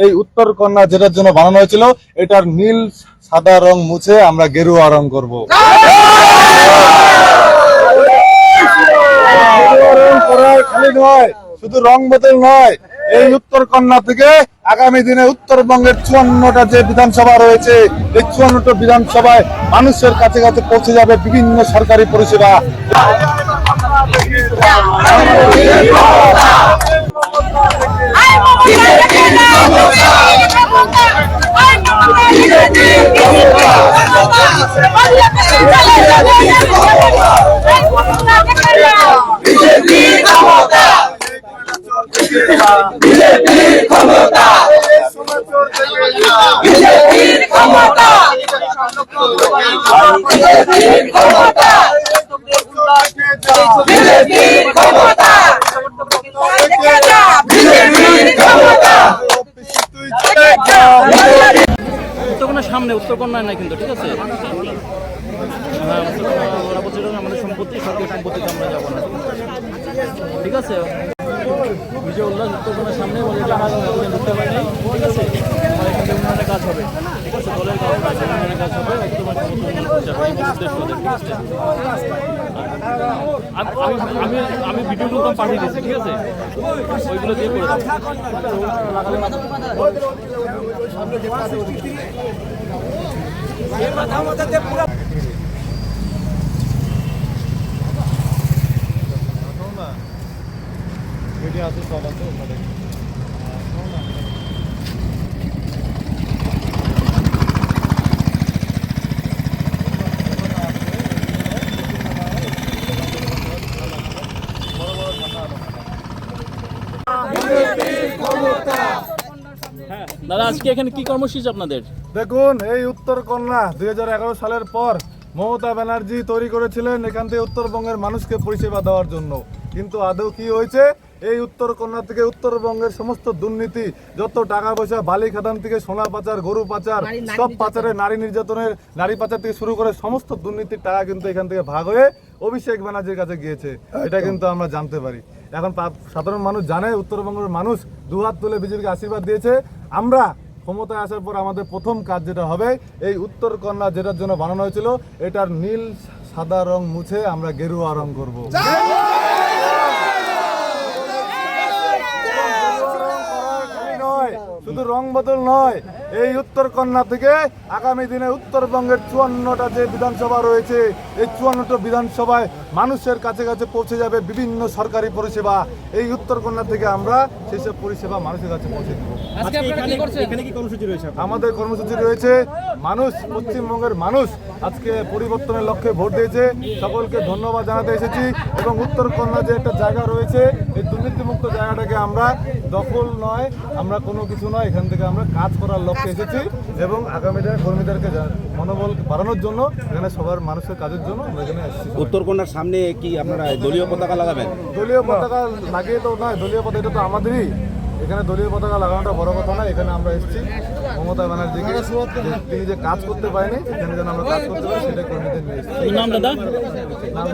এই উত্তর কন্যা যেটার জন্য বানানো হয়েছিল এটার নীল সাদা রং মুছে আমরা গেরুয়া রং করব। খালি নয়, শুধু রং বদল নয়, এই উত্তর কন্যা থেকে আগামী দিনে উত্তরবঙ্গের 54টা যে বিধানসভা রয়েছে এই 54টা বিধানসভায় মানুষের কাছে কাছে পৌঁছে যাবে বিভিন্ন সরকারি পরিষেবা। উত্তরকন্যার সামনে উত্তরকন্যায় নাই কিন্তু, ঠিক আছে? হ্যাঁ, ওরা বলছিল আমাদের সম্পত্তি, সরকারি সম্পত্তিতে আমরা যাবো না, ঠিক আছে? বিজয় উল্লাস উত্তরকন্যার সামনে বলে যে আমরা ঢুকতে পারি নাই, ঠিক আছে? এখানে উন্নয়নের কাজ হবে, ঠিক আছে? দলের কাজ হবে, উন্নয়নের কাজ হবে, আমি ভিডিওগুলো পাঠিয়ে দিচ্ছি, ঠিক আছে? ওইগুলো দিয়ে করে আছে সব আছে ওখানে। দাদা, আজকে এখানে কি কর্মসূচি আপনাদের? দেখুন, এই উত্তর কন্যা 2011 সালের পর মমতা ব্যানার্জি তৈরি করেছিলেন এখান থেকে উত্তরবঙ্গের মানুষকে পরিষেবা দেওয়ার জন্য, কিন্তু আদৌ কি হয়েছে? এই উত্তর কন্যা থেকে উত্তরবঙ্গের সমস্ত দুর্নীতি, যত টাকা পয়সা, বালি খাদান থেকে সোনা পাচার, গরু পাচার, সব পাচারে, নারী নির্যাতনের, নারী পাচার থেকে শুরু করে সমস্ত দুর্নীতির টাকা কিন্তু এখান থেকে ভাগ হয়ে অভিষেক ব্যানার্জির কাছে গিয়েছে, এটা কিন্তু আমরা জানতে পারি। এখন সাধারণ মানুষ জানে, উত্তরবঙ্গের মানুষ দুহাত তুলে বিজেপিকে আশীর্বাদ দিয়েছে। আমরা ক্ষমতায় আসার পর আমাদের প্রথম কাজ যেটা হবে, এই উত্তর কন্যা যেটার জন্য বানানো হয়েছিল এটার নীল সাদা রং মুছে আমরা গেরুয়া রং করব। শুধু রং বদল নয়, এই উত্তর কন্যা থেকে আগামী দিনে উত্তরবঙ্গের 54টা যে বিধানসভা রয়েছে এই 54টা বিধানসভায় মানুষের কাছে কাছে পৌঁছে যাবে বিভিন্ন সরকারি পরিষেবা। এই উত্তর কন্যা থেকে আমরা সেসব পরিষেবা মানুষের কাছে পৌঁছে দেব। আমাদের কর্মসূচি রয়েছে, মানুষ, পশ্চিমবঙ্গের মানুষ আজকে পরিবর্তনের লক্ষ্যে ভোট দিয়েছে, সকলকে ধন্যবাদ জানাতে এসেছি। এবং উত্তর কন্যা যে একটা জায়গা রয়েছে এই দুর্নীতিমুক্ত জায়গাটাকে আমরা দখল নয়, আমরা কোনো কিছু নয়, এখান থেকে আমরা কাজ করার লক্ষ্যে এসেছি এবং আগামী দিনে কর্মীদেরকে মনোবল বাড়ানোর জন্য, এখানে সবার মানুষের কাজের জন্য আমরা এখানে এসেছি। উত্তরকন্যার সামনে কি আপনারা দলীয় পতাকা লাগাবেন? দলীয় পতাকা লাগিয়ে তো নয়, দলীয় পতাকা এটা তো আমাদেরই, এখানে দলীয় পতাকা লাগানোটা বড় কথা না। এখানে আমরা এসেছি মমতা ব্যানার্জিকে, তিনি যে কাজ করতে পারেনি এখানে যেন আমরা কাজ করতে পারি সেটা কর্মীদের নিয়ে এসেছি। নাম দাদা? নাম